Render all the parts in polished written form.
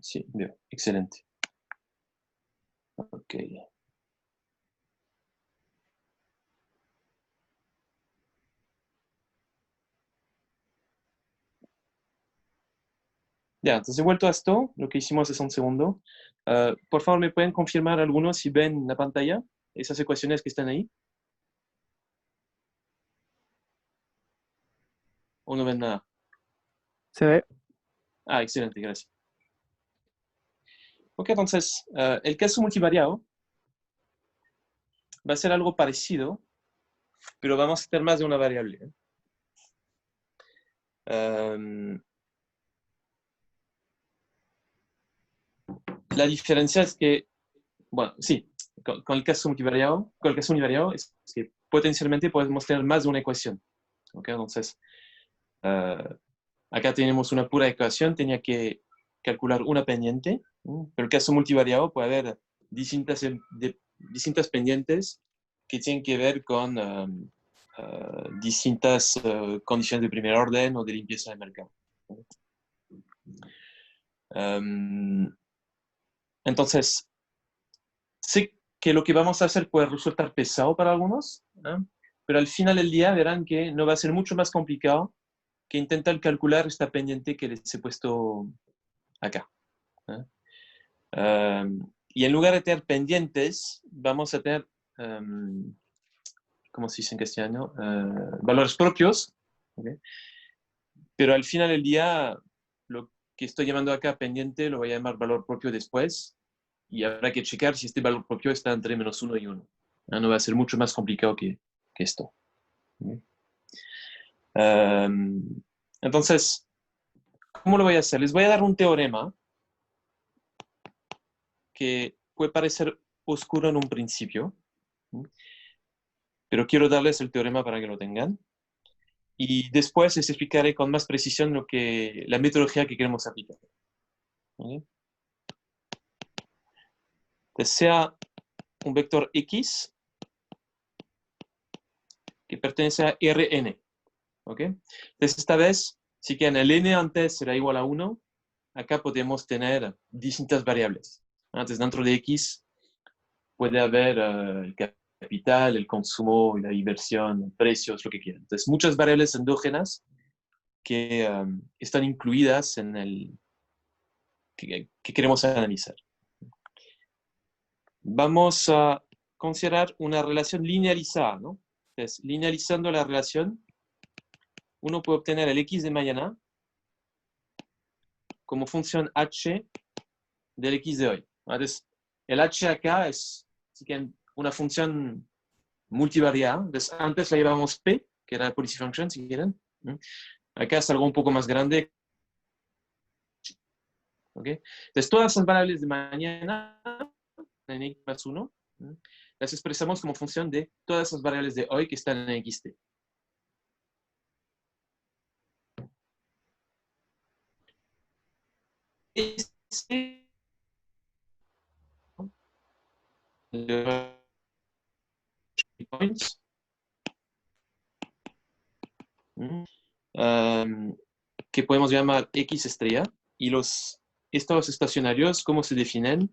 Sí, veo. Excelente. Ok. Ya, entonces he vuelto a esto, lo que hicimos hace un segundo. Por favor, ¿me pueden confirmar algunos si ven la pantalla? Esas ecuaciones que están ahí. ¿O no ven nada? Se ve. Ah, excelente, gracias. Ok, entonces, el caso multivariado va a ser algo parecido, pero vamos a tener más de una variable. La diferencia es que, bueno, sí, con el caso multivariado, con el caso univariado es que potencialmente podemos tener más de una ecuación. ¿Ok? Entonces, acá tenemos una pura ecuación, tenía que calcular una pendiente, ¿no? Pero el caso multivariado puede haber distintas pendientes que tienen que ver con distintas condiciones de primer orden o de limpieza de mercado. Entonces, sé que lo que vamos a hacer puede resultar pesado para algunos, ¿no? Pero al final del día verán que no va a ser mucho más complicado que intentar calcular esta pendiente que les he puesto acá. ¿No? Y en lugar de tener pendientes, vamos a tener, ¿cómo se dice en castellano? Valores propios. ¿Okay? Pero al final del día, lo que estoy llamando acá pendiente lo voy a llamar valor propio después. Y habrá que checar si este valor propio está entre -1 y 1. No va a ser mucho más complicado que esto. Entonces, ¿cómo lo voy a hacer? Les voy a dar un teorema que puede parecer oscuro en un principio, pero quiero darles el teorema para que lo tengan. Y después les explicaré con más precisión la metodología que queremos aplicar. ¿Okay? Entonces, sea un vector X que pertenece a Rn. ¿Okay? Entonces, esta vez, si quieren el n antes será igual a 1, acá podemos tener distintas variables. Entonces, dentro de X puede haber el capital, el consumo, la inversión, precios, lo que quieran. Entonces, muchas variables endógenas que están incluidas en el que queremos analizar. Vamos a considerar una relación linealizada, ¿no? Entonces, linealizando la relación, uno puede obtener el x de mañana como función h del x de hoy. Entonces, el h acá es una función multivariada. Entonces, antes la llevábamos p, que era policy function, si quieren. Acá es algo un poco más grande. ¿Okay? Entonces, todas las variables de mañana en x más 1, las expresamos como función de todas las variables de hoy que están en xt. Este points, que podemos llamar x estrella, y los estados estacionarios, ¿cómo se definen?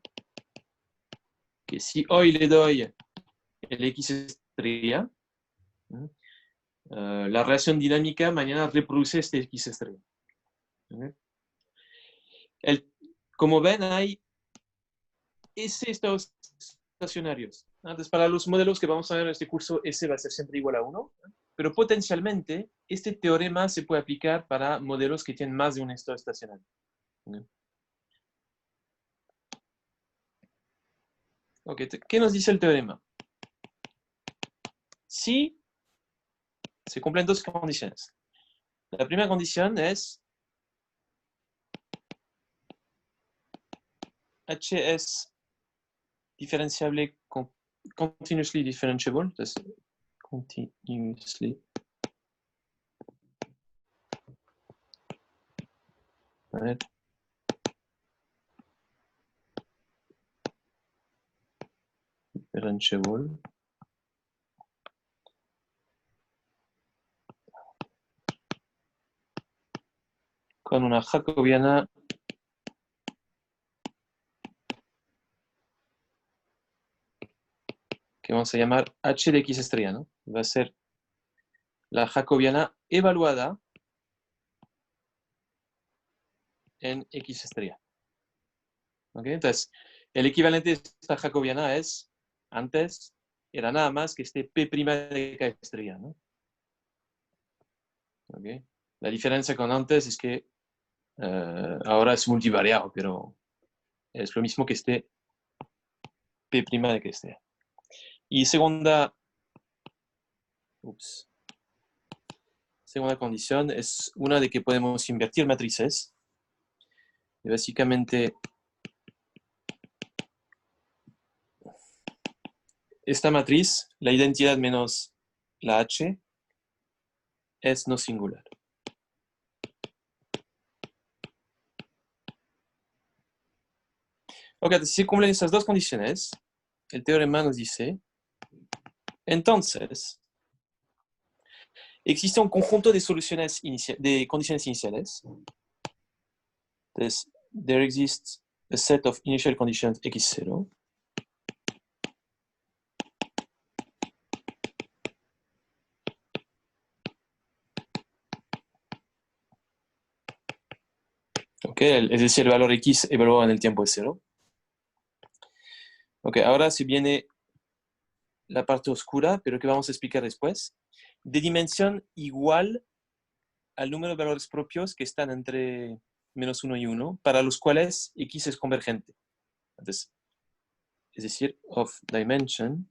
Que si hoy le doy el x estrella, la relación dinámica mañana reproduce este x estrella. Como ven, hay S estados estacionarios. Entonces, para los modelos que vamos a ver en este curso, S va a ser siempre igual a 1, pero potencialmente este teorema se puede aplicar para modelos que tienen más de un estado estacionario. Okay. ¿Qué nos dice el teorema? Si se cumplen dos condiciones. La primera condición es H es diferenciable, continuously differentiable, entonces continuously. A ver. Differentiable. Con una jacobiana que vamos a llamar h de x estrella, ¿no? Va a ser la jacobiana evaluada en x estrella. ¿Okay? Entonces, el equivalente de esta jacobiana es, antes, era nada más que este P' de K estrella, ¿no? ¿Okay? La diferencia con antes es que ahora es multivariado, pero es lo mismo que este P' de K estrella. Y segunda condición es una de que podemos invertir matrices. Y básicamente, esta matriz, la identidad menos la H, es no singular. Ok, si se cumplen esas dos condiciones, el teorema nos dice, entonces, existe un conjunto de soluciones de condiciones iniciales. Entonces, there exists a set of initial conditions x0. Ok, es decir, el valor x evaluado en el tiempo es 0. Ok, ahora se viene la parte oscura, pero que vamos a explicar después, de dimensión igual al número de valores propios que están entre -1 y 1, para los cuales x es convergente. Entonces, es decir, of dimension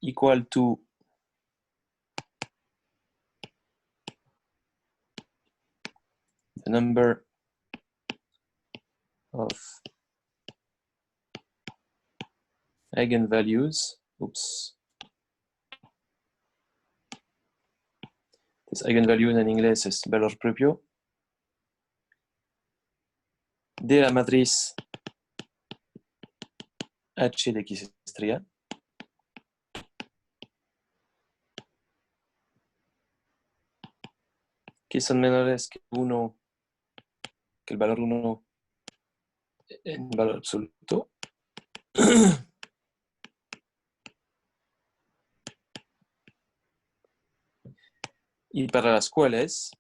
equal to the number of eigenvalues. Entonces, eigenvalue en inglés es valor propio de la matriz H de x estrella que son menores que 1, que el valor 1 en valor absoluto. Y para las cuales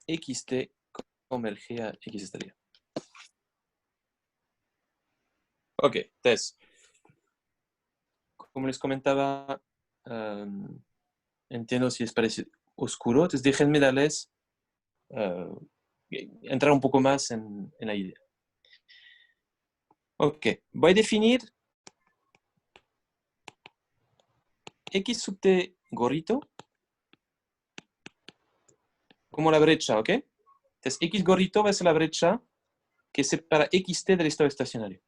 xt converge a x estrella. Ok, entonces, como les comentaba, entiendo si les parece oscuro, entonces déjenme darles, entrar un poco más en la idea. Ok, voy a definir x sub t gorrito como la brecha, ¿ok? Entonces, x gorrito va a ser la brecha que separa xt del estado estacionario.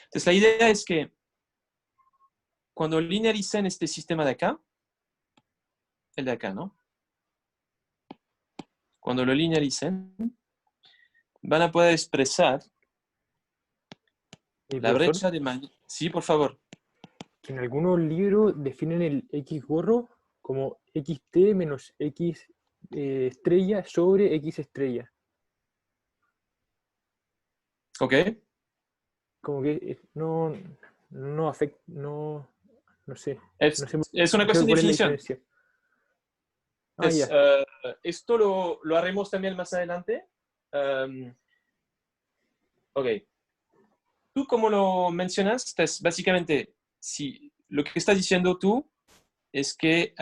Entonces, la idea es que cuando linearicen este sistema de acá, el de acá, ¿no? Cuando lo linearicen, van a poder expresar la brecha de magnitud. Sí, por favor. En algunos libros definen el x gorro como xt menos x estrella sobre x estrella. Ok. Como que no afecta, no sé. Es No sé, una no sé cuestión de cuál es la definición. diferencia. Entonces, Ya. esto lo haremos también más adelante. Ok. Tú, como lo mencionas, básicamente, si lo que estás diciendo tú es que,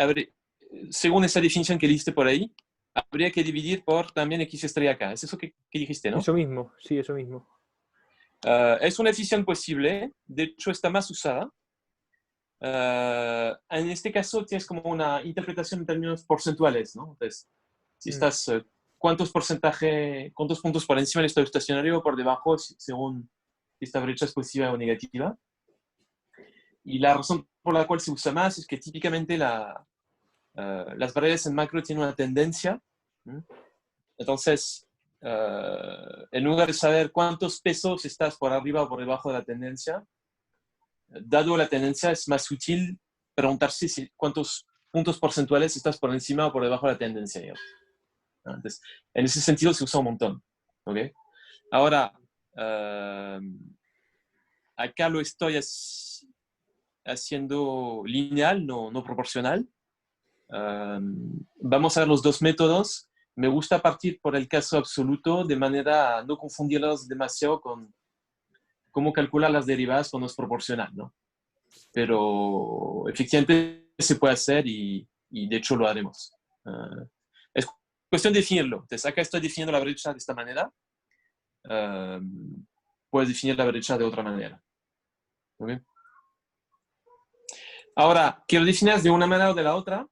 según esa definición que diste por ahí, habría que dividir por también x estrella acá. Es eso que dijiste, ¿no? Eso mismo, sí, eso mismo. Es una decisión posible, de hecho está más usada. En este caso tienes como una interpretación en términos porcentuales, ¿no? Entonces, si estás, ¿cuántos puntos por encima del estado estacionario o por debajo, según si esta brecha es positiva o negativa? Y la razón por la cual se usa más es que típicamente las variables en macro tienen una tendencia. Entonces, en lugar de saber cuántos pesos estás por arriba o por debajo de la tendencia, dado la tendencia, es más útil preguntarse cuántos puntos porcentuales estás por encima o por debajo de la tendencia, digamos. Entonces, en ese sentido se usa un montón. ¿Okay? Ahora, acá lo estoy haciendo lineal, no proporcional. Vamos a ver los dos métodos. Me gusta partir por el caso absoluto de manera a no confundirlos demasiado con cómo calcular las derivadas cuando es proporcional, ¿no? Pero efectivamente se puede hacer y de hecho lo haremos. Es cuestión de definirlo. Entonces, acá estoy definiendo la brecha de esta manera. Puedes definir la brecha de otra manera. ¿Okay? Ahora, que lo definas de una manera o de la otra,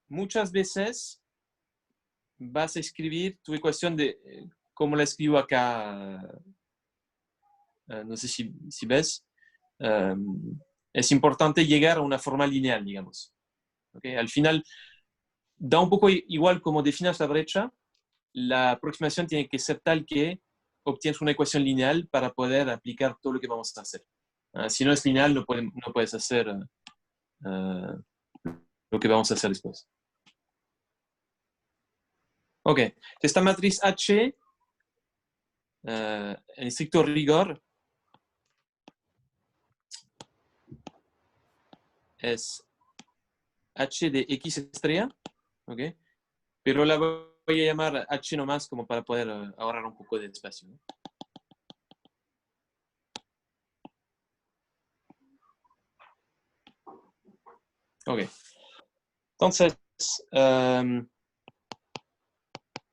muchas veces vas a escribir tu ecuación de como la escribo acá. No sé si ves. Es importante llegar a una forma lineal, digamos. ¿Okay? Al final, da un poco igual como definas la brecha, la aproximación tiene que ser tal que obtienes una ecuación lineal para poder aplicar todo lo que vamos a hacer. Si no es lineal, no puedes hacer lo que vamos a hacer después. Ok, esta matriz H, en estricto rigor, es H de X estrella, ¿ok? Pero la voy a llamar H nomás como para poder ahorrar un poco de espacio, ¿no? Ok. Entonces,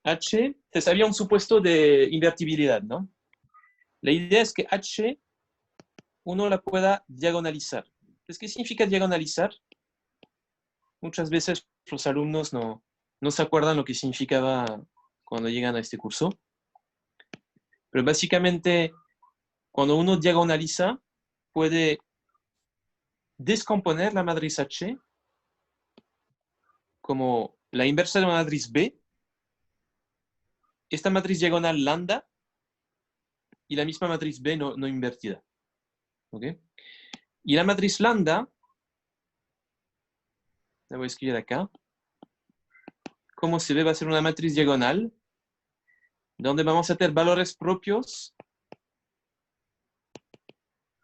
H, entonces había un supuesto de invertibilidad, ¿no? La idea es que H uno la pueda diagonalizar. Entonces, ¿qué significa diagonalizar? Muchas veces los alumnos no se acuerdan lo que significaba cuando llegan a este curso. Pero básicamente, cuando uno diagonaliza, puede descomponer la matriz H como la inversa de una matriz B, esta matriz diagonal lambda y la misma matriz B no invertida. ¿Okay? Y la matriz lambda, la voy a escribir acá, como se ve va a ser una matriz diagonal donde vamos a tener valores propios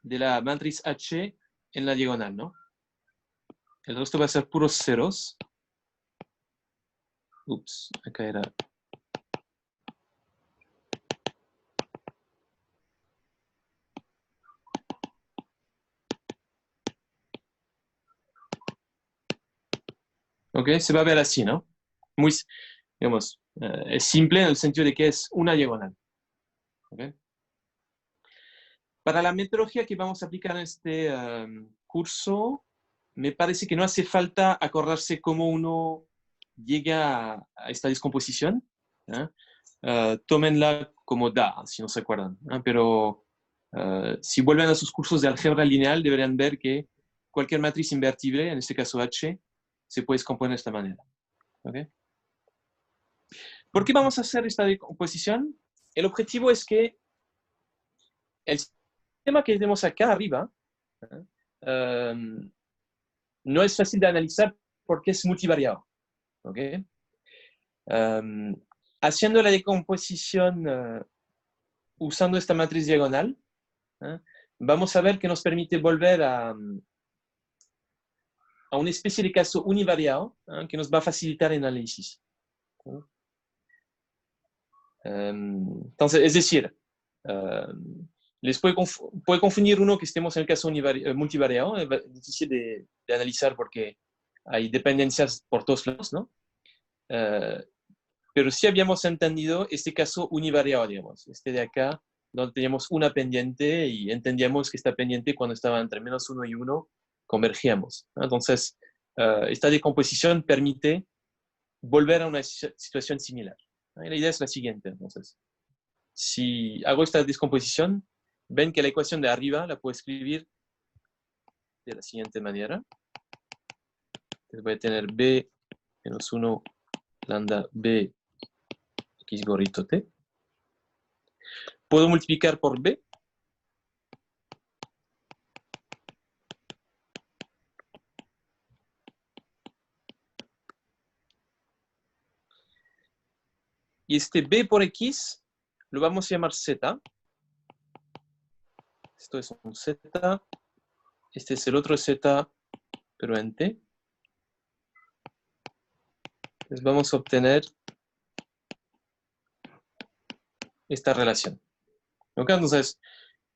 de la matriz H en la diagonal, ¿no? El resto va a ser puros ceros. Ups, acá era. Ok, se va a ver así, ¿no? Muy, digamos, es simple en el sentido de que es una diagonal. ¿Okay? Para la metodología que vamos a aplicar en este curso, me parece que no hace falta acordarse cómo uno llega a esta descomposición. Tómenla como da, si no se acuerdan. Pero si vuelven a sus cursos de álgebra lineal, deberían ver que cualquier matriz invertible, en este caso H, se puede descomponer de esta manera. ¿Okay? ¿Por qué vamos a hacer esta decomposición? El objetivo es que el sistema que tenemos acá arriba no es fácil de analizar porque es multivariado. ¿Okay? Haciendo la decomposición usando esta matriz diagonal, vamos a ver que nos permite volver a una especie de caso univariado que nos va a facilitar el análisis. Entonces, es decir, les puede confundir uno que estemos en el caso multivariado, es difícil de analizar porque hay dependencias por todos lados, ¿no? Pero sí habíamos entendido este caso univariado, digamos, este de acá, donde teníamos una pendiente y entendíamos que esta pendiente cuando estaba entre menos 1 y 1 convergíamos, ¿no? Entonces, esta decomposición permite volver a una situación similar, ¿no? Y la idea es la siguiente, entonces. Si hago esta descomposición, ven que la ecuación de arriba la puedo escribir de la siguiente manera. Entonces voy a tener B menos 1 lambda B x gorrito T. Puedo multiplicar por B. Y este b por x lo vamos a llamar z. Esto es un z. Este es el otro z, pero en t. Entonces vamos a obtener esta relación. ¿Okay? Entonces,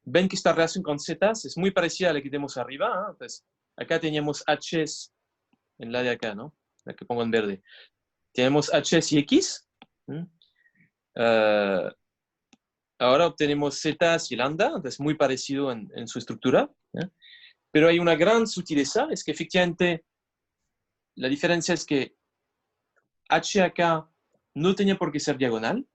ven que esta relación con z es muy parecida a la que tenemos arriba. ¿Eh? Entonces, acá teníamos h en la de acá, ¿no? La que pongo en verde. Tenemos h y x. Ahora obtenemos z y lambda, entonces muy parecido en su estructura. Pero hay una gran sutileza, es que efectivamente la diferencia es que h acá no tenía por qué ser diagonal,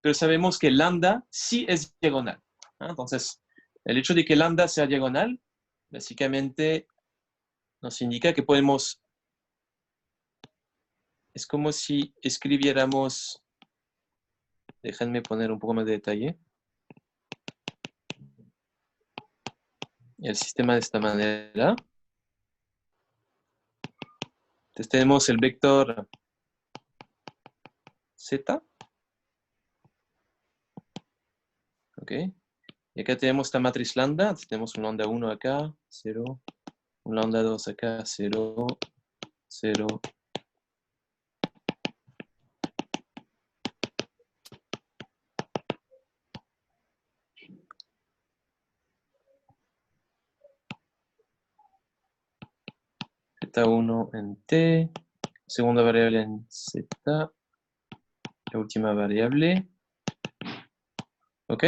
pero sabemos que lambda sí es diagonal. Entonces, el hecho de que lambda sea diagonal, básicamente nos indica que podemos, es como si escribiéramos, déjenme poner un poco más de detalle, el sistema de esta manera. Entonces tenemos el vector z. ¿Ok? Y acá tenemos esta matriz lambda. Entonces tenemos un lambda 1 acá, 0. Un lambda 2 acá, 0, 0. Z1 en t. Segunda variable en z. La última variable. ¿Ok?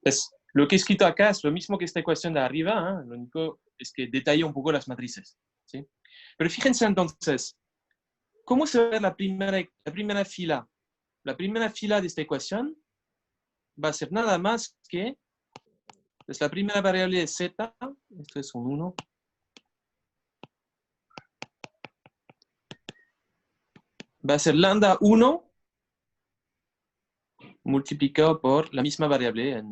Pues lo que he escrito acá es lo mismo que esta ecuación de arriba. Lo único es que detalla un poco las matrices. ¿Sí? Pero fíjense entonces, ¿cómo se ve la primera fila? La primera fila de esta ecuación va a ser nada más que, pues la primera variable es z, esto es un 1, va a ser lambda 1 multiplicado por la misma variable en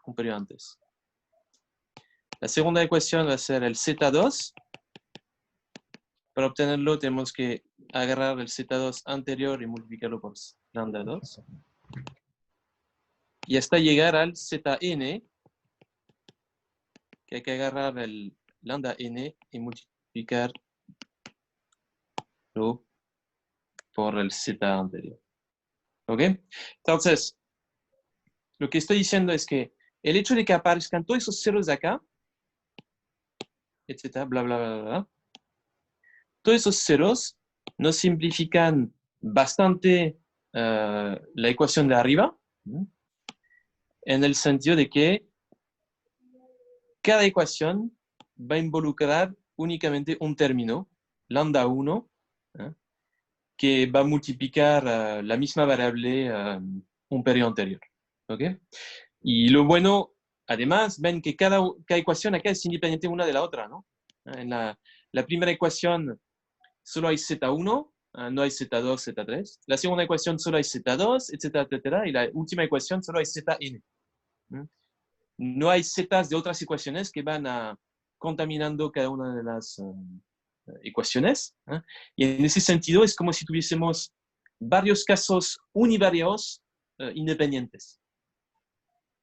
un periodo antes. La segunda ecuación va a ser el z2. Para obtenerlo tenemos que agarrar el z2 anterior y multiplicarlo por lambda 2. Y hasta llegar al zn, que hay que agarrar el lambda n y multiplicarlo por el z anterior. ¿Ok? Entonces, lo que estoy diciendo es que el hecho de que aparezcan todos esos ceros de acá, etcétera, bla, bla, bla, bla, todos esos ceros nos simplifican bastante la ecuación de arriba, en el sentido de que cada ecuación va a involucrar únicamente un término, lambda 1, que va a multiplicar la misma variable un periodo anterior. ¿Ok? Y lo bueno, además, ven que cada ecuación acá es independiente una de la otra, ¿no? En la primera ecuación solo hay z1, no hay z2, z3. La segunda ecuación solo hay z2, etcétera, etcétera. Y la última ecuación solo hay zn. No hay zetas de otras ecuaciones que van contaminando cada una de las ecuaciones. Y en ese sentido es como si tuviésemos varios casos univariados independientes.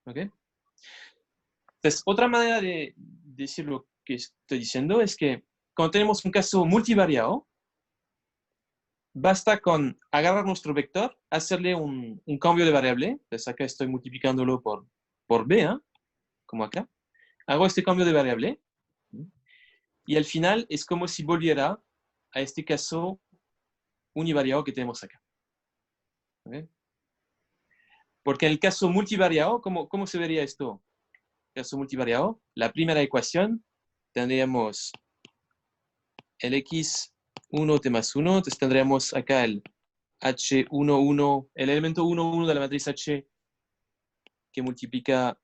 ¿Ok? Entonces, otra manera de decir lo que estoy diciendo es que cuando tenemos un caso multivariado, basta con agarrar nuestro vector, hacerle un cambio de variable. Entonces acá estoy multiplicándolo por b, como acá. Hago este cambio de variable y al final es como si volviera a este caso univariado que tenemos acá. ¿Okay? Porque en el caso multivariado, ¿cómo se vería esto? Caso multivariado, la primera ecuación tendríamos el x1 t más 1, entonces tendríamos acá el h11, el elemento 1, 1 de la matriz H que multiplica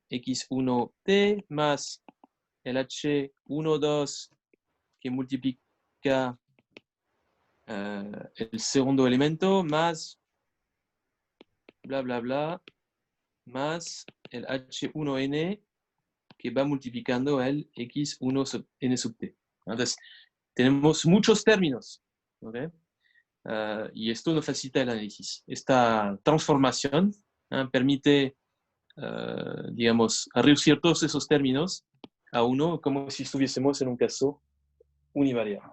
x1t más el h12 que multiplica el segundo elemento más bla bla bla más el h1n que va multiplicando el x1 n sub t. Entonces, tenemos muchos términos. ¿Okay? y esto nos facilita el análisis. Esta transformación permite, digamos, reducir todos esos términos a uno como si estuviésemos en un caso univariable.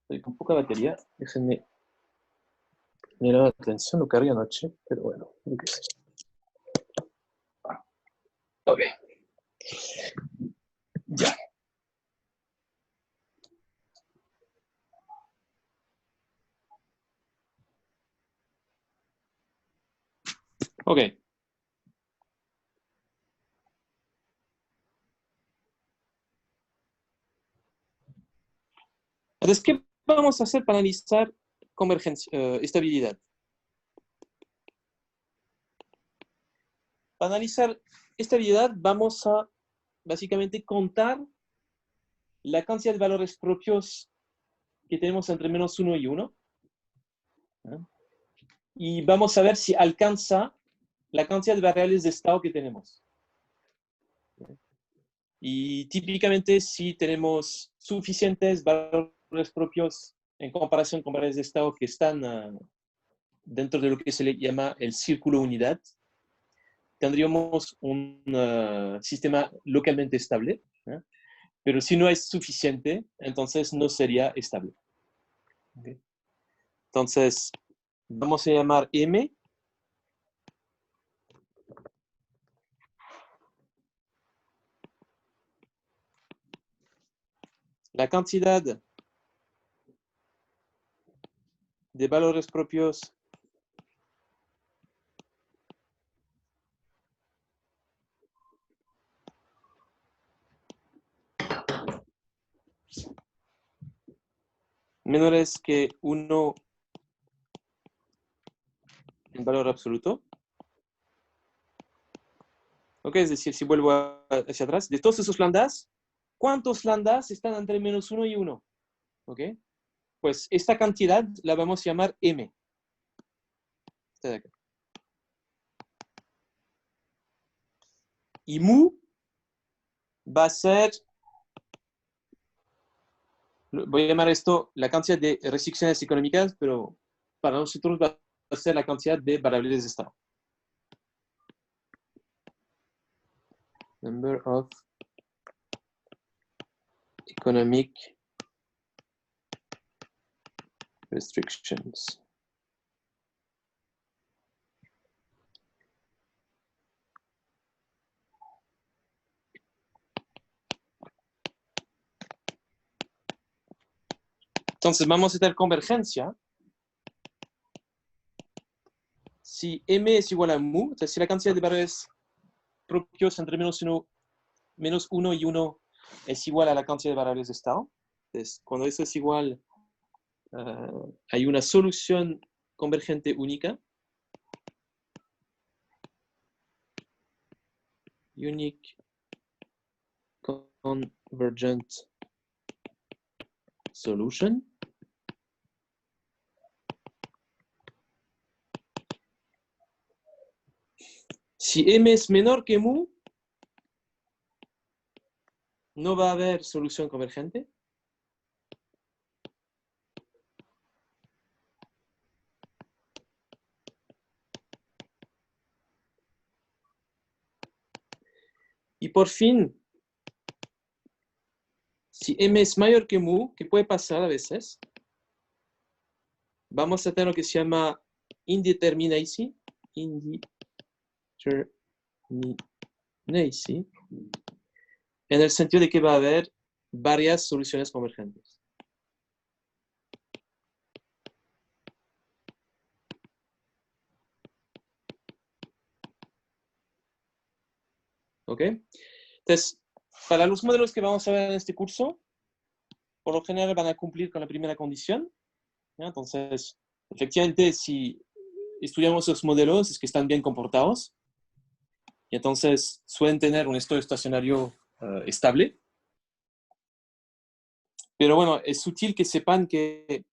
Estoy con poca batería, déjenme mirar la atención, lo cargué anoche, pero bueno, yo qué sé. Ok. Ya. Ok. Entonces, ¿qué vamos a hacer para analizar convergencia, estabilidad? Para analizar estabilidad vamos a básicamente contar la cantidad de valores propios que tenemos entre -1 y 1. Y vamos a ver si alcanza la cantidad de variables de estado que tenemos. Y típicamente si tenemos suficientes valores propios en comparación con variables de estado que están dentro de lo que se le llama el círculo unidad, tendríamos un sistema localmente estable, pero si no es suficiente, entonces no sería estable. ¿Okay? Entonces, vamos a llamar M la cantidad de valores propios menores que 1 en valor absoluto. ¿Ok? Es decir, si vuelvo hacia atrás, de todos esos lambdas, ¿cuántos lambdas están entre -1 y 1? ¿Ok? Pues esta cantidad la vamos a llamar M. Esta de acá. Y mu va a ser, voy a llamar esto la cantidad de restricciones económicas, pero para nosotros va a ser la cantidad de variables de estado. Number of economic restrictions. Entonces vamos a tener convergencia si M es igual a mu, es decir, si la cantidad de variables propios entre -1 y 1 es igual a la cantidad de variables de estado. Entonces, cuando eso es igual, hay una solución convergente única. Unique convergent solution. Si M es menor que mu, no va a haber solución convergente. Y por fin, si M es mayor que mu, que puede pasar a veces, vamos a tener lo que se llama indeterminacy. En el sentido de que va a haber varias soluciones convergentes. ¿Ok? Entonces, para los modelos que vamos a ver en este curso, por lo general van a cumplir con la primera condición. ¿Ya? Entonces, efectivamente, si estudiamos los modelos, es que están bien comportados. Y entonces suelen tener un estado estacionario estable. Pero bueno, es útil que sepan que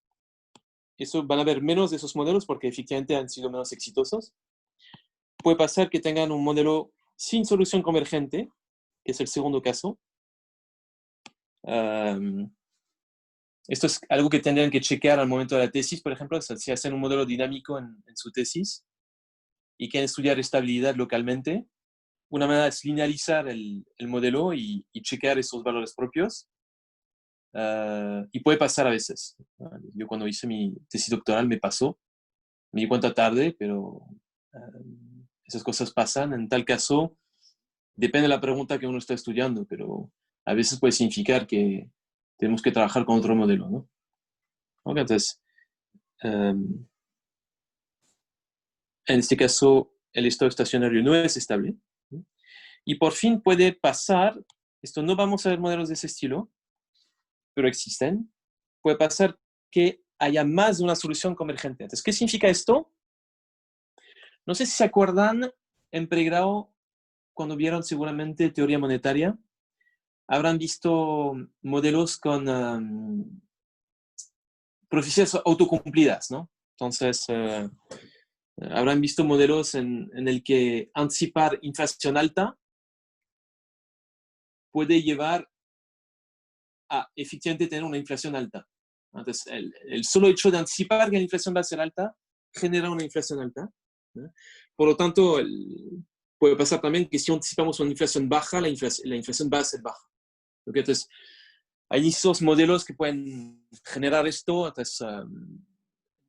eso van a haber menos de esos modelos porque efectivamente han sido menos exitosos. Puede pasar que tengan un modelo sin solución convergente, que es el segundo caso. Esto es algo que tendrían que chequear al momento de la tesis, por ejemplo, si hacen un modelo dinámico en su tesis y quieren estudiar estabilidad localmente. Una manera es linealizar el modelo y chequear esos valores propios. Y puede pasar a veces. Yo cuando hice mi tesis doctoral me pasó. Me di cuenta tarde, pero esas cosas pasan. En tal caso, depende de la pregunta que uno está estudiando, pero a veces puede significar que tenemos que trabajar con otro modelo, ¿no? Okay, entonces, en este caso, el estado estacionario no es estable. ¿No? Y por fin puede pasar, esto no vamos a ver modelos de ese estilo, pero existen, puede pasar que haya más de una solución convergente. Entonces, ¿qué significa esto? No sé si se acuerdan en pregrado, cuando vieron seguramente teoría monetaria, habrán visto modelos con profecías autocumplidas, ¿no? Entonces, habrán visto modelos en el que anticipar inflación alta puede llevar a efectivamente tener una inflación alta. Entonces, el solo hecho de anticipar que la inflación va a ser alta genera una inflación alta, ¿no? Por lo tanto, puede pasar también que si anticipamos una inflación baja, la inflación va a ser baja. ¿Okay? Entonces, hay esos modelos que pueden generar esto. Entonces,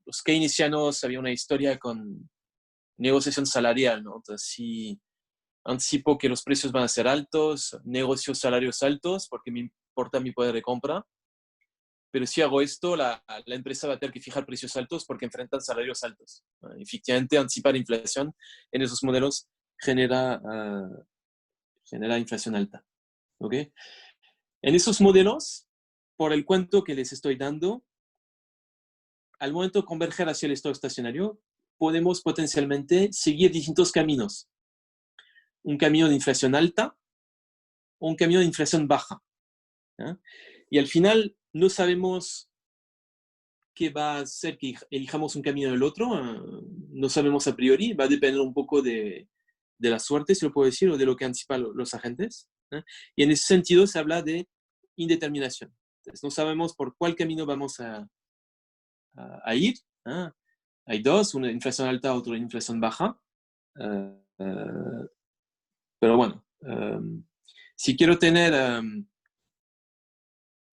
los keynesianos, había una historia con negociación salarial, ¿no? Entonces, si anticipo que los precios van a ser altos, negocio salarios altos porque me importa mi poder de compra, pero si hago esto, la empresa va a tener que fijar precios altos porque enfrentan salarios altos. Efectivamente, anticipar inflación en esos modelos genera inflación alta. ¿Okay? En esos modelos, por el cuento que les estoy dando, al momento de converger hacia el estado estacionario, podemos potencialmente seguir distintos caminos. Un camino de inflación alta o un camino de inflación baja. ¿Ya? Y al final no sabemos qué va a hacer que elijamos un camino o el otro, no sabemos a priori, va a depender un poco de la suerte, si lo puedo decir, o de lo que anticipan los agentes. Y en ese sentido se habla de indeterminación. Entonces, no sabemos por cuál camino vamos a ir. ¿Eh? Hay dos, una inflación alta, otra inflación baja. Pero bueno, si quiero tener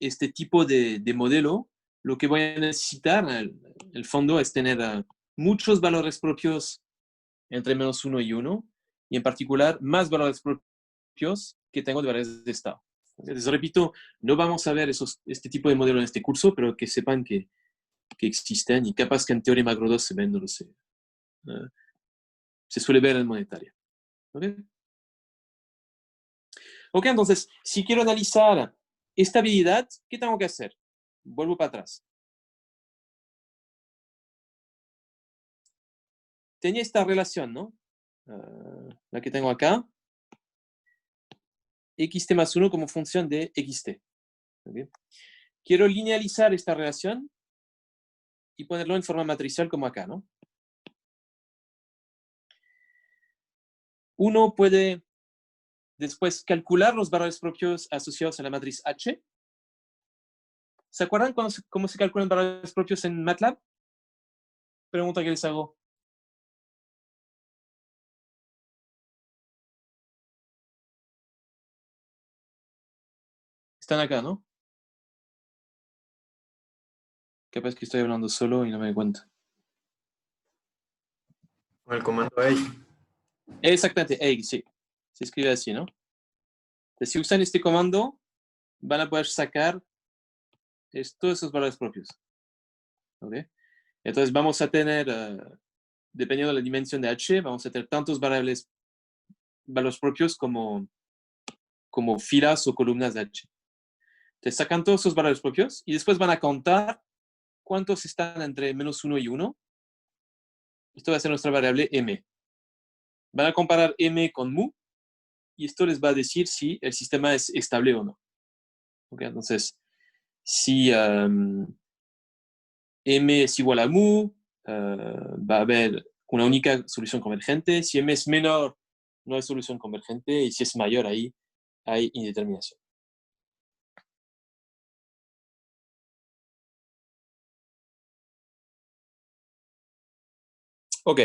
este tipo de modelo, lo que voy a necesitar, el fondo, es tener muchos valores propios entre -1 y 1, y en particular más valores propios que tengo de variables de estado. Les repito, no vamos a ver este tipo de modelo en este curso, pero que sepan que existen y capaz que en Teorema Grodó se ven, no lo sé. Se suele ver en monetaria. ¿Ok? Ok, entonces, si quiero analizar estabilidad, ¿qué tengo que hacer? Vuelvo para atrás. Tenía esta relación, ¿no? La que tengo acá. Xt más 1 como función de xt. ¿Okay? Quiero linealizar esta relación y ponerlo en forma matricial como acá, ¿no? Uno puede después calcular los valores propios asociados a la matriz H. ¿Se acuerdan cómo se calculan valores propios en MATLAB? Pregunta que les hago. Están acá, ¿no? Capaz que estoy hablando solo y no me doy cuenta. Con el comando EI. Exactamente, EI, sí. Se escribe así, ¿no? Entonces, si usan este comando, van a poder sacar todos esos valores propios. ¿Ok? Entonces vamos a tener, dependiendo de la dimensión de H, vamos a tener tantos valores propios como filas o columnas de H. Entonces sacan todos esos valores propios y después van a contar cuántos están entre -1 y 1. Esto va a ser nuestra variable M. Van a comparar M con mu y esto les va a decir si el sistema es estable o no. ¿Okay? Entonces, si M es igual a mu, va a haber una única solución convergente. Si M es menor, no hay solución convergente. Y si es mayor, ahí hay indeterminación. Ok.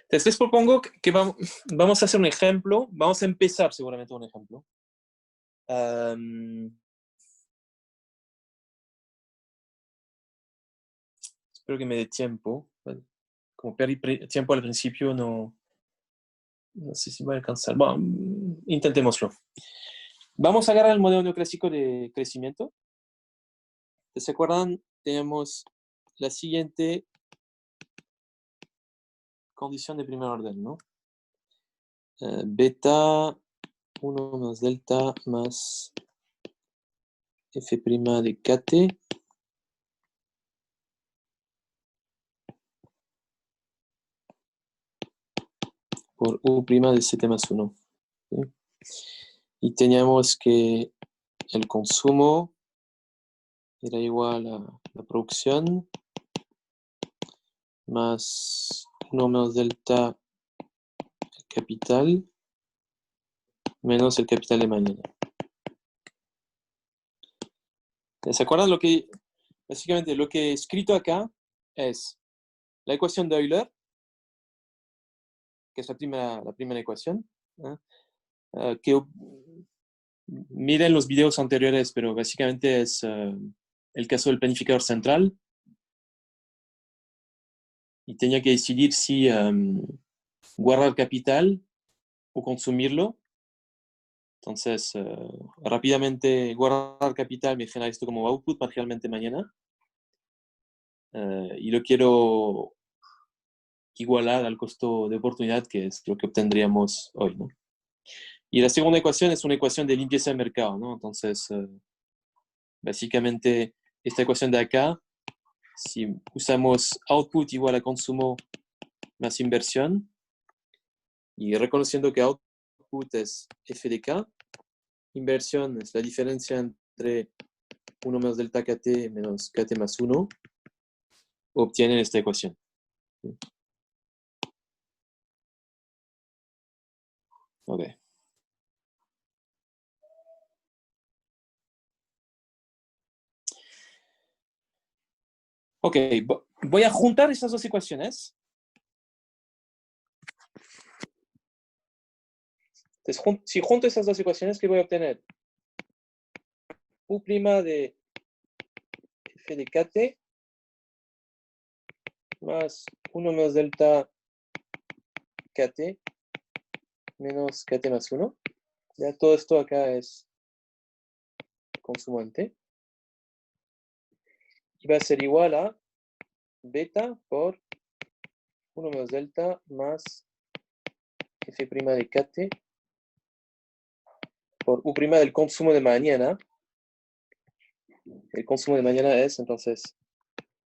Entonces les propongo que vamos a hacer un ejemplo. Vamos a empezar seguramente un ejemplo. Espero que me dé tiempo. Como perdí tiempo al principio, no sé si voy a alcanzar. Bueno, intentémoslo. Vamos a agarrar el modelo neoclásico de crecimiento. ¿Se acuerdan? Tenemos la siguiente condición de primer orden, ¿no? Beta 1 más delta más f' de kt por u' de ct más 1. ¿Sí? Y teníamos que el consumo era igual a la producción más 1 menos delta capital menos el capital de mañana. ¿Se acuerdan lo que, básicamente lo que he escrito acá es la ecuación de Euler, que es la primera ecuación, ¿eh? Que miren los videos anteriores, pero básicamente es el caso del planificador central. Y tenía que decidir si guardar capital o consumirlo. Entonces, rápidamente guardar capital me genera esto como output parcialmente mañana. Y lo quiero igualar al costo de oportunidad, que es lo que obtendríamos hoy, ¿no? Y la segunda ecuación es una ecuación de limpieza de mercado, ¿no? Entonces, básicamente, esta ecuación de acá, si usamos output igual a consumo más inversión, y reconociendo que output es f de k, inversión es la diferencia entre 1 menos delta kt menos kt más 1, obtienen esta ecuación. Ok. Ok, voy a juntar esas dos ecuaciones. Entonces, si junto esas dos ecuaciones, ¿qué voy a obtener? U' de f de kt más 1 menos delta kt menos kt más 1. Ya todo esto acá es consumante. Y va a ser igual a beta por 1 menos delta más f' de kt por u' del consumo de mañana. El consumo de mañana es entonces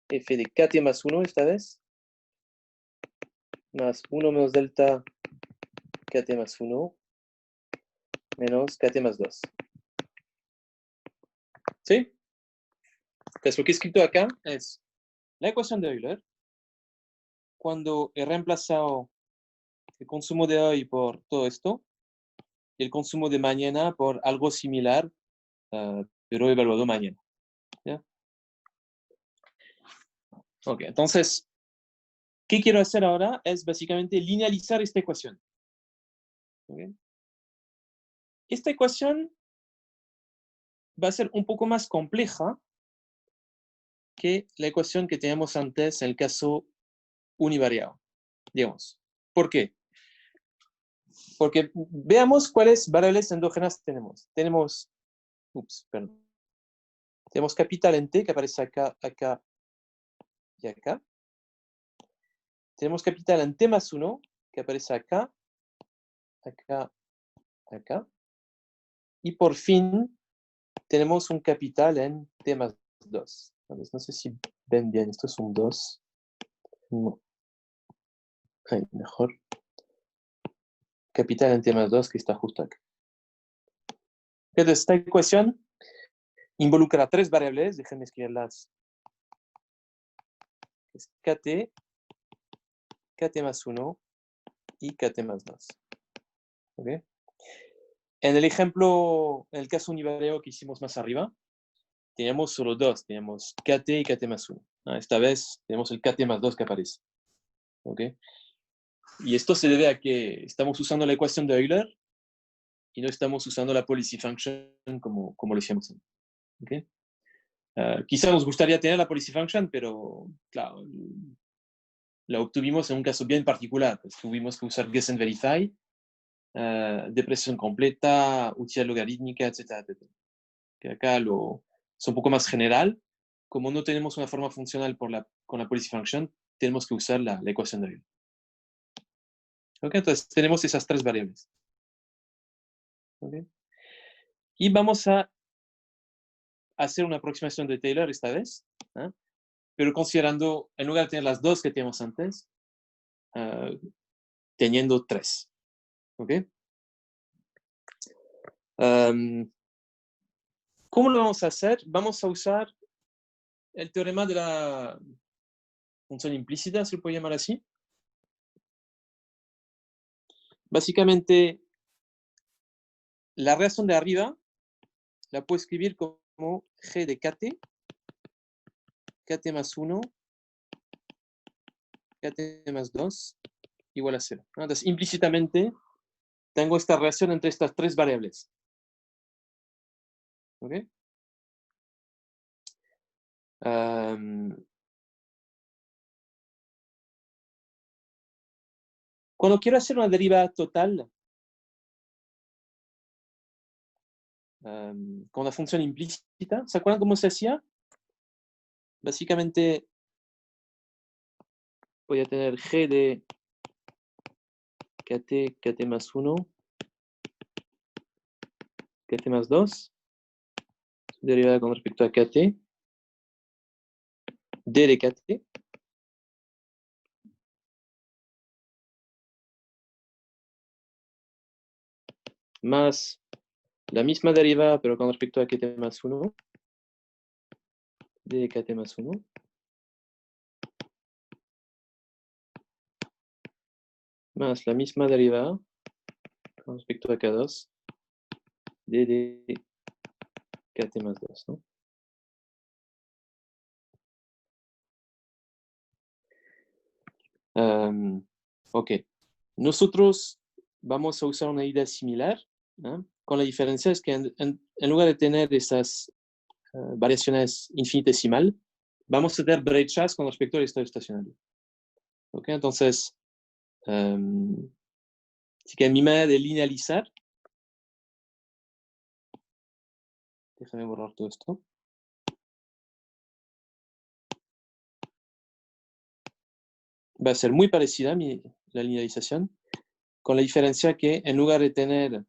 f de kt más 1 esta vez, más 1 menos delta kt más 1 menos kt más 2. ¿Sí? Entonces lo que he escrito acá es la ecuación de Euler. Cuando he reemplazado el consumo de hoy por todo esto, y el consumo de mañana por algo similar, pero evaluado mañana. ¿Ya? Ok, entonces, ¿qué quiero hacer ahora? Es básicamente linealizar esta ecuación. ¿Okay? Esta ecuación va a ser un poco más compleja que la ecuación que teníamos antes en el caso univariado. Digamos. ¿Por qué? Porque veamos cuáles variables endógenas tenemos. Tenemos capital en T que aparece acá, acá y acá. Tenemos capital en T más 1 que aparece acá, acá, acá. Y por fin tenemos un capital en T más 2. No sé si ven bien, esto es un 2. No. Ahí, mejor. Capital en T más 2 que está justo acá. Entonces, esta ecuación involucra tres variables, déjenme escribirlas. Es kt, kt más 1 y kt más 2. ¿Okay? En el ejemplo, en el caso univariado que hicimos más arriba, teníamos solo dos, teníamos kt y kt más 1. Esta vez tenemos el kt más 2 que aparece. ¿Okay? Y esto se debe a que estamos usando la ecuación de Euler y no estamos usando la policy function como lo hicimos antes. ¿Okay? Quizá nos gustaría tener la policy function, pero claro, la obtuvimos en un caso bien particular. Pues tuvimos que usar guess and verify, depresión completa, utilidad logarítmica, etcétera, etcétera. Que acá es un poco más general. Como no tenemos una forma funcional con la policy function, tenemos que usar la ecuación de Euler. ¿Okay? Entonces tenemos esas tres variables. ¿Okay? Y vamos a hacer una aproximación de Taylor esta vez, pero considerando, en lugar de tener las dos que teníamos antes, teniendo tres. ¿Okay? ¿Cómo lo vamos a hacer? Vamos a usar el teorema de la función implícita, se lo puede llamar así. Básicamente, la relación de arriba la puedo escribir como g de kt, kt más 1, kt más 2, igual a 0. Entonces, implícitamente, tengo esta relación entre estas tres variables. ¿Okay? Cuando quiero hacer una derivada total con una función implícita, ¿se acuerdan cómo se hacía? Básicamente, voy a tener g de kt, kt más 1, kt más 2, derivada con respecto a kt, d de kt, más la misma derivada, pero con respecto a kt más 1, d de kt más 1, más la misma derivada con respecto a k2, d de kt más 2, ¿no? Ok. Nosotros vamos a usar una idea similar, ¿no? Con la diferencia es que en lugar de tener esas variaciones infinitesimal, vamos a tener brechas con respecto al estado estacionario. ¿Ok? Entonces, así que mi manera de linealizar, déjame borrar todo esto. Va a ser muy parecida la linealización, con la diferencia que en lugar de tener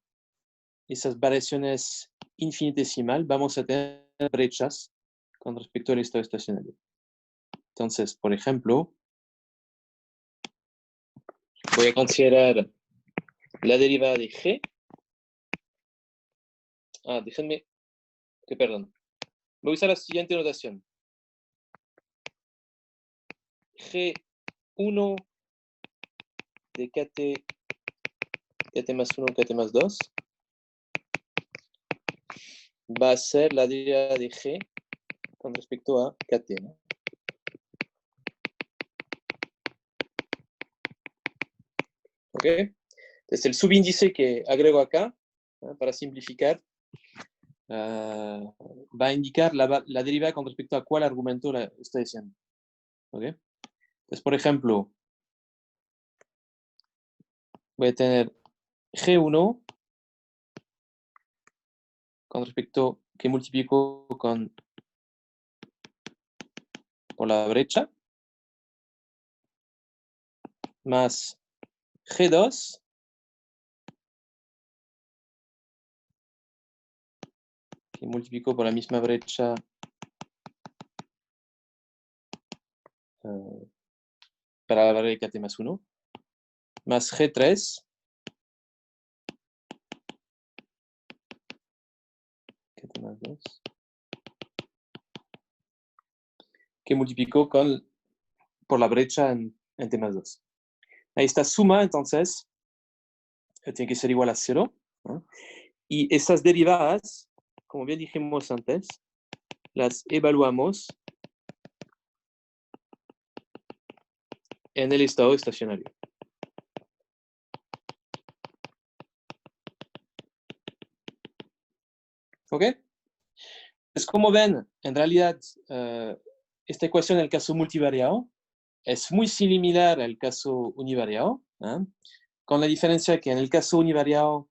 esas variaciones infinitesimal, vamos a tener brechas con respecto al estado estacionario. Entonces, por ejemplo, voy a considerar la derivada de g. Déjenme, perdón. Voy a usar la siguiente notación. G1 de kt, kt más 1, kt más 2 va a ser la derivada de g con respecto a kt, ¿no? ¿Ok? Entonces el subíndice que agrego acá, ¿no? Para simplificar, va a indicar la derivada con respecto a cuál argumento la estoy diciendo. ¿Ok? Entonces, por ejemplo, voy a tener G1 con respecto que multiplico por la brecha, más G2 que multiplico por la misma brecha para la variable kt más 1, más G3 kt más 2 que multiplico por la brecha en t más 2. Ahí esta suma, entonces, tiene que ser igual a 0, ¿no? Y esas derivadas, como bien dijimos antes, las evaluamos en el estado estacionario. ¿Ok? Pues como ven, en realidad, esta ecuación en el caso multivariado es muy similar al caso univariado, con la diferencia que en el caso univariado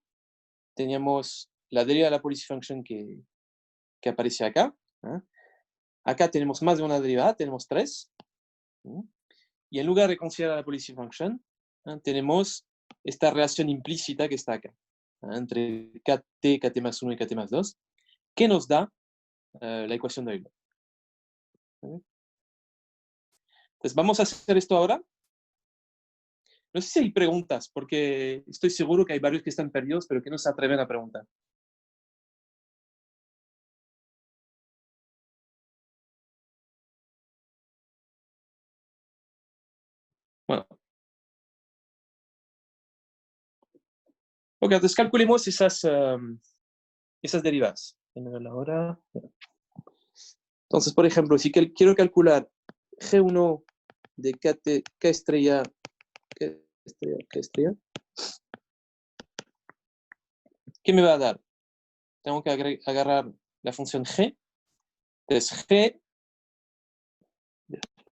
teníamos la deriva de la policy function que aparece acá. Acá tenemos más de una derivada, tenemos 3. Y en lugar de considerar la policy function, tenemos esta relación implícita que está acá, entre kt, kt más 1 y kt más 2, que nos da la ecuación de Euler. Entonces, vamos a hacer esto ahora. No sé si hay preguntas, porque estoy seguro que hay varios que están perdidos, pero que no se atreven a preguntar. Bueno. Ok, entonces calculemos esas derivadas. Ahora. Entonces, por ejemplo, si quiero calcular G1 de kt, K estrella, ¿qué me va a dar? Tengo que agarrar la función G. Entonces, G,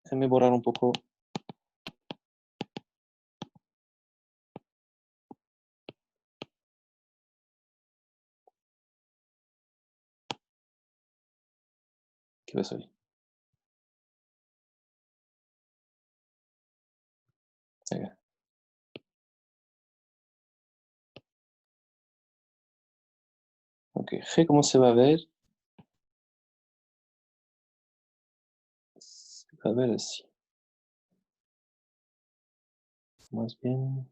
déjenme borrar un poco. ¿Qué pasa ahí? Acá. Ok, G, ¿cómo se va a ver? Se va a ver así. Más bien.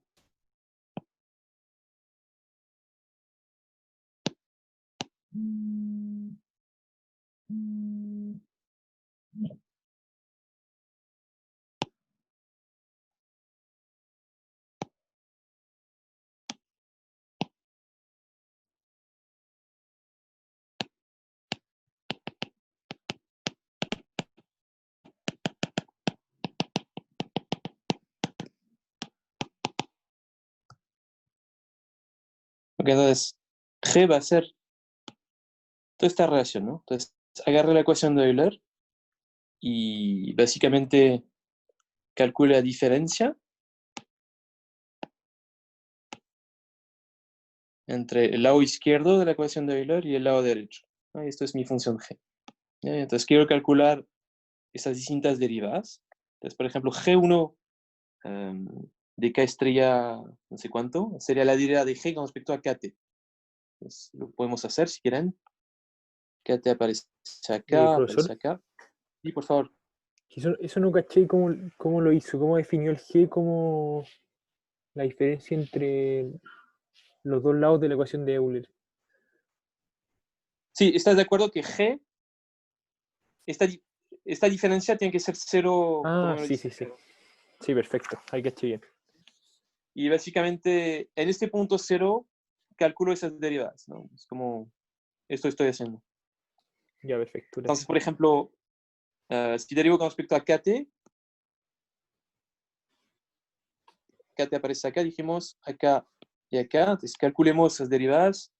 Ok, entonces, G va a ser toda esta relación, ¿no? Entonces, agarre la ecuación de Euler y básicamente calcule la diferencia entre el lado izquierdo de la ecuación de Euler y el lado derecho. Esto es mi función G. Entonces, quiero calcular esas distintas derivadas. Entonces, por ejemplo, G1 de K estrella no sé cuánto, sería la derivada de G con respecto a KT. Entonces, lo podemos hacer si quieren. KT aparece acá, Profesor, aparece acá. Y por favor. eso no caché cómo lo hizo, cómo definió el G como la diferencia entre los dos lados de la ecuación de Euler. Sí, ¿estás de acuerdo que G, esta diferencia tiene que ser 0, como me lo Sí, sí, dice? sí. Sí, perfecto. Ahí caché bien. Y básicamente, en este punto 0, calculo esas derivadas, ¿no? Es como esto estoy haciendo. Ya, perfecto. Entonces, Gracias. por ejemplo, si derivo con respecto a KT, KT aparece acá, dijimos acá y acá. Entonces, calculemos esas derivadas.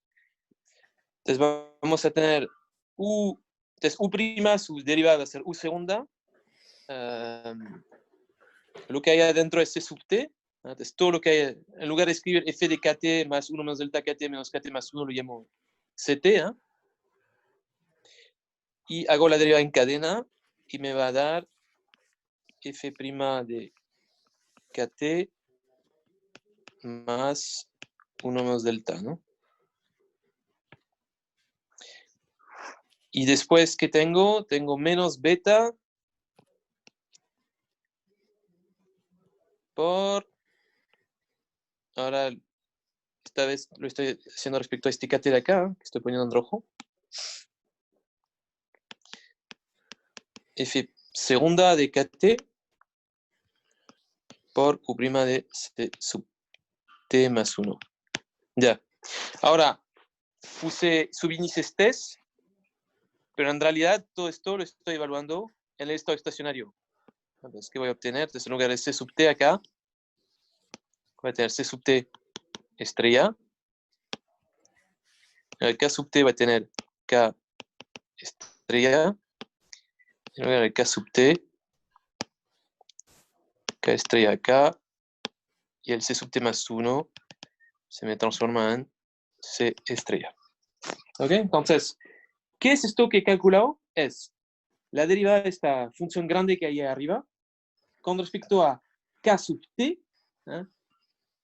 Entonces, vamos a tener U, entonces U', su derivada va a ser U segunda. Lo que hay adentro es C sub T. Entonces, todo lo que hay, en lugar de escribir f de kt más 1 menos delta kt menos kt más 1, lo llamo ct. Y hago la derivada en cadena y me va a dar f' de kt más 1 menos delta, ¿no? Y después, ¿qué tengo? Tengo menos beta por... Ahora, esta vez lo estoy haciendo respecto a este kt de acá, que estoy poniendo en rojo. F segunda de kt por U' de C sub T más 1. Ya. Ahora, puse subíndices test Pero en realidad todo esto lo estoy evaluando en el estado estacionario. Entonces, ¿qué voy a obtener? Entonces, en lugar de C sub t acá, voy a tener C sub t estrella. El K sub t va a tener K estrella. En lugar de K sub t, K estrella acá. Y el C sub t más 1 se me transforma en C estrella. ¿Ok? Entonces, ¿qué es esto que he calculado? Es la derivada de esta función grande que hay arriba con respecto a K sub t, ¿eh?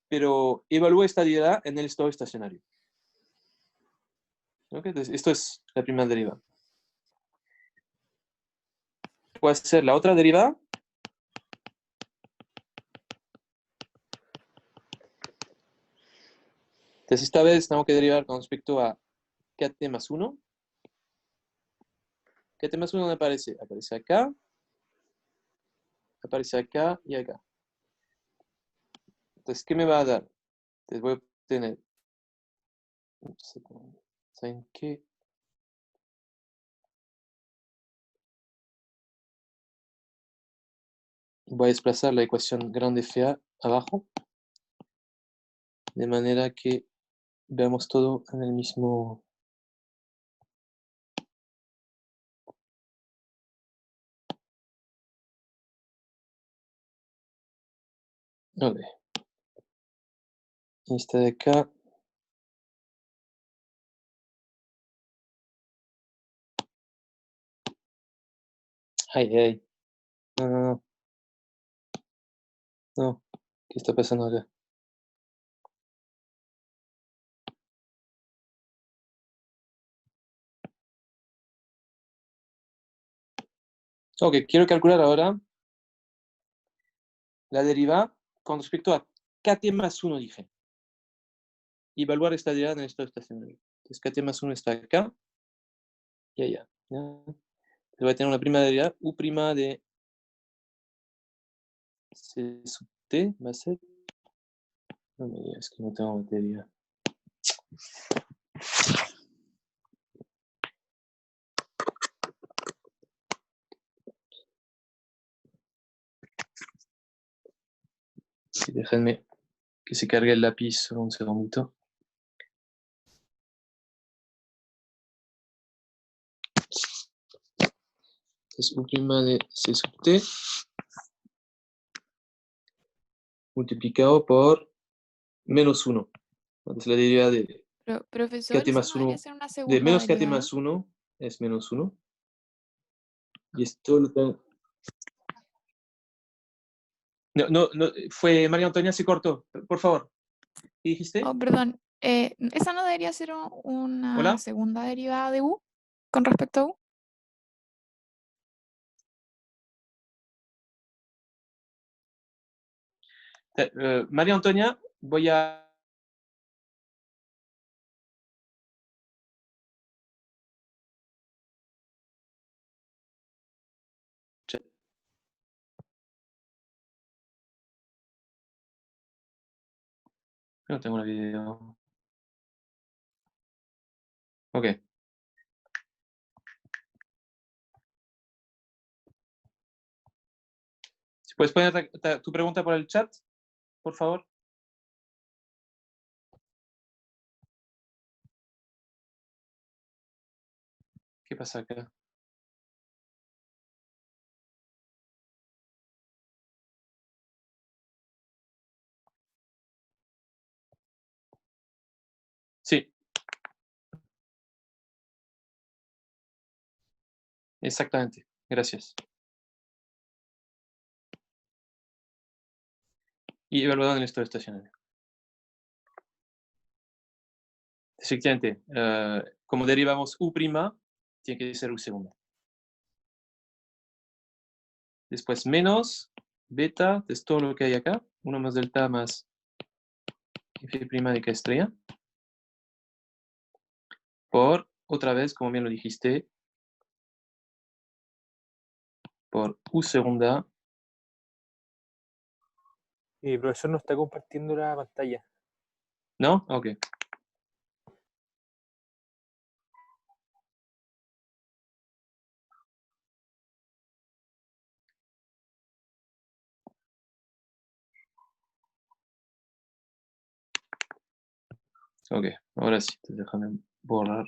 Pero evalúo esta derivada en el estado estacionario. ¿Ok? Entonces, esto es la primera derivada. Puede ser la otra derivada. Entonces, esta vez tengo que derivar con respecto a kt más 1. Kt más 1, ¿dónde aparece? Aparece acá, y acá. Entonces, ¿qué me va a dar? Entonces, voy a obtener. ¿Saben qué? Voy a desplazar la ecuación grande FA abajo, de manera que veamos todo en el mismo. Ok. Esta de acá. Ay, ay. No, no, no. No. ¿Qué está pasando acá? Ok, quiero calcular ahora la derivada con respecto a kt más 1, dije. Y evaluar esta derivada en el estado estacionario. Entonces, kt más 1 está acá y allá. ¿Ya? Voy a tener una prima derivada, u' de c sub t va a ser. No me digas que no tengo batería. Sí, déjenme que se cargue el lápiz solo un segundito. Es u' de c sub t multiplicado por menos 1. Entonces la derivada de Profesor, kt ¿eso más no debería 1, ser una de segunda menos kt derivada? más 1 es menos 1. Y esto lo tengo. No, no, no, fue María Antonia, se cortó. Por favor. ¿Qué dijiste? Oh, perdón. ¿Esa no debería ser una ¿Hola? segunda derivada de u con respecto a u? María Antonia, voy a. No tengo el video. Ok. Si puedes poner tu pregunta por el chat, por favor. ¿Qué pasa acá? Sí, exactamente. Gracias. Y evaluado en el estado estacionario. Efectivamente, como derivamos u', tiene que ser u segunda. Después menos beta, es todo lo que hay acá. 1 más delta más f' de k estrella. Por, otra vez, como bien lo dijiste, por u segunda. El profesor no está compartiendo la pantalla. ¿No? Ok. Ok, ahora sí, déjame borrar.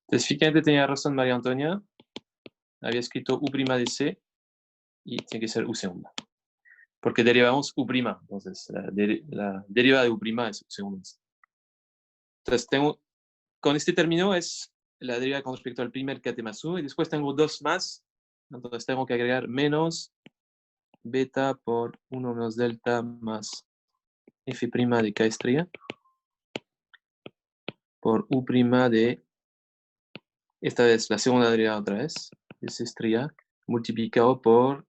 Entonces, fíjate, tenía razón María Antonia. Había escrito U' de C y tiene que ser U segunda. Porque derivamos U'. Entonces, la deriva de U' es U segunda. Entonces, con este término es la deriva con respecto al primer kt más U. Y después tengo dos más. Entonces, tengo que agregar menos beta por 1 menos delta más f' de k estrella por U' de, esta vez la segunda derivada otra vez, de C estrella, multiplicado por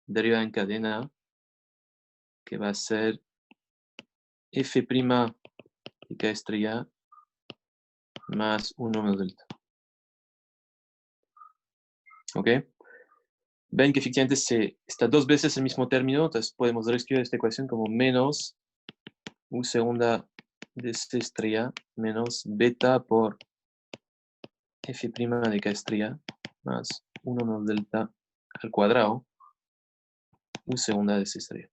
derivada en cadena, que va a ser f' de k estrella más 1 menos delta. ¿Ok? Ven que efectivamente está dos veces el mismo término, entonces podemos reescribir esta ecuación como menos U segunda de C estrella menos beta por f' de k estrella más 1 menos delta al cuadrado U segunda de C estrella.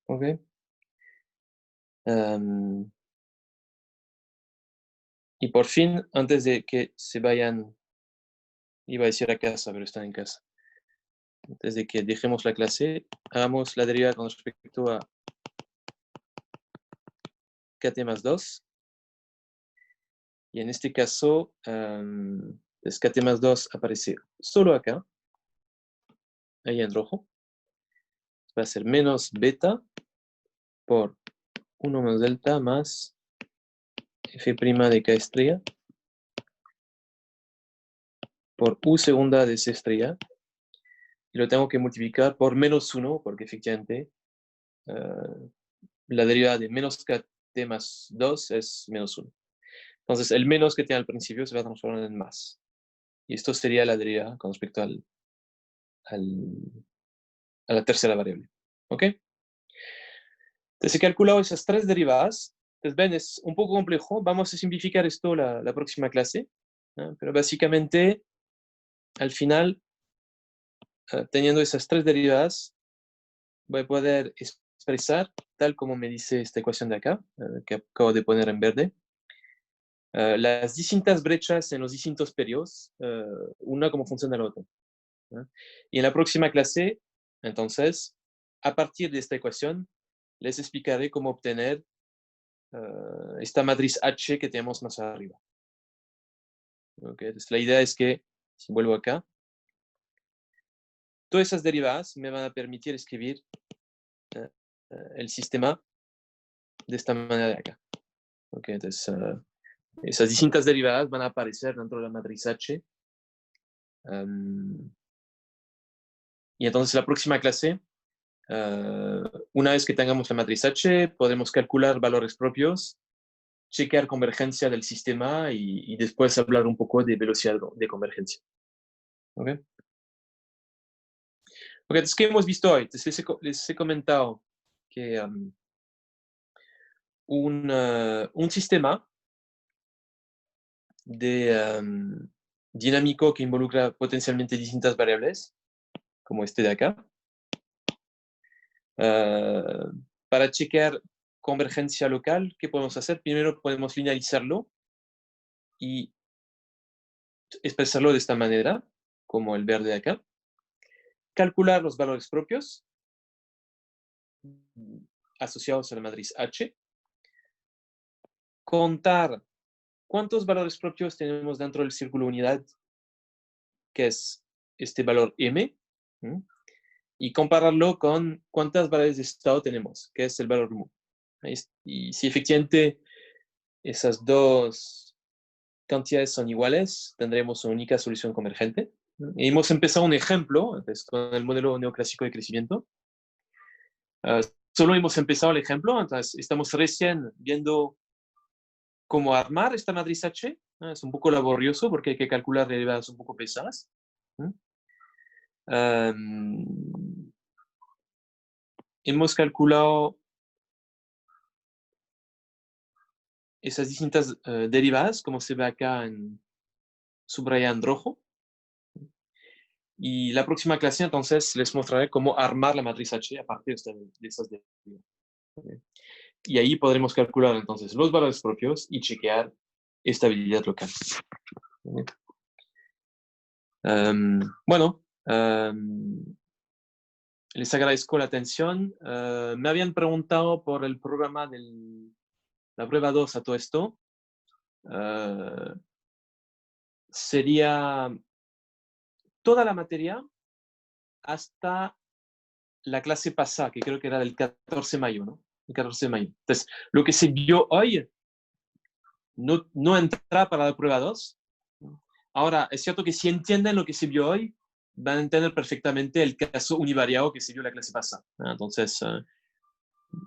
¿Ok? Y por fin, antes de que se vayan, iba a decir a casa, pero están en casa. Antes de que dejemos la clase, hagamos la derivada con respecto a kt más 2. Y en este caso, kt más 2 aparece solo acá, ahí en rojo. Va a ser menos beta por 1 menos delta más f' de k estrella por U segunda de C estrella. Y lo tengo que multiplicar por menos 1, porque efectivamente la derivada de menos kt más 2 es menos 1. Entonces, el menos que tiene al principio se va a transformar en más. Y esto sería la derivada con respecto a la tercera variable. ¿Ok? Entonces, he calculado esas tres derivadas. Entonces, ven, es un poco complejo. Vamos a simplificar esto la próxima clase. ¿No? Pero básicamente, al final, teniendo esas tres derivadas, voy a poder expresar, tal como me dice esta ecuación de acá, que acabo de poner en verde, las distintas brechas en los distintos periodos, una como función de la otra. ¿No? Y en la próxima clase, entonces, a partir de esta ecuación, les explicaré cómo obtener esta matriz H que tenemos más arriba. ¿Okay? Entonces, la idea es que, si vuelvo acá, todas esas derivadas me van a permitir escribir el sistema de esta manera de acá. ¿Okay? Entonces, esas distintas derivadas van a aparecer dentro de la matriz H. Y entonces la próxima clase, una vez que tengamos la matriz H, podremos calcular valores propios, chequear convergencia del sistema y después hablar un poco de velocidad de convergencia. ¿Ok? Ok, entonces, ¿qué hemos visto hoy? Entonces, les he comentado que un sistema dinámico que involucra potencialmente distintas variables, como este de acá, para chequear convergencia local, ¿qué podemos hacer? Primero podemos linealizarlo y expresarlo de esta manera, como el verde de acá. Calcular los valores propios asociados a la matriz H. Contar cuántos valores propios tenemos dentro del círculo unidad, que es este valor M, y compararlo con cuántas variables de estado tenemos, que es el valor mu. Y si efectivamente esas dos cantidades son iguales, tendremos una única solución convergente. Y hemos empezado un ejemplo entonces, con el modelo neoclásico de crecimiento. Solo hemos empezado el ejemplo, entonces estamos recién viendo cómo armar esta matriz H. Es un poco laborioso porque hay que calcular derivadas un poco pesadas. Hemos calculado esas distintas derivadas, como se ve acá en subrayado en rojo. Y la próxima clase, entonces, les mostraré cómo armar la matriz H a partir de esas derivas. ¿Okay? Y ahí podremos calcular, entonces, los valores propios y chequear estabilidad local. ¿Okay? Bueno, les agradezco la atención. Me habían preguntado por el programa de la prueba 2 a todo esto. Sería toda la materia hasta la clase pasada, que creo que era del 14 de mayo, ¿no? El 14 de mayo. Entonces, lo que se vio hoy no entra para la prueba 2. Ahora, es cierto que si entienden lo que se vio hoy, van a entender perfectamente el caso univariado que se vio la clase pasada. Entonces,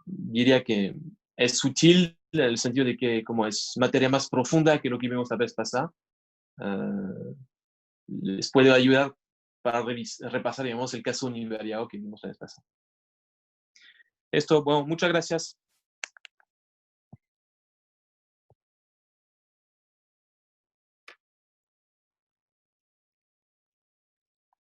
diría que es útil en el sentido de que como es materia más profunda que lo que vimos la vez pasada, les puede ayudar para repasar, digamos, el caso univariado que vimos la vez pasada. Esto, bueno, muchas gracias.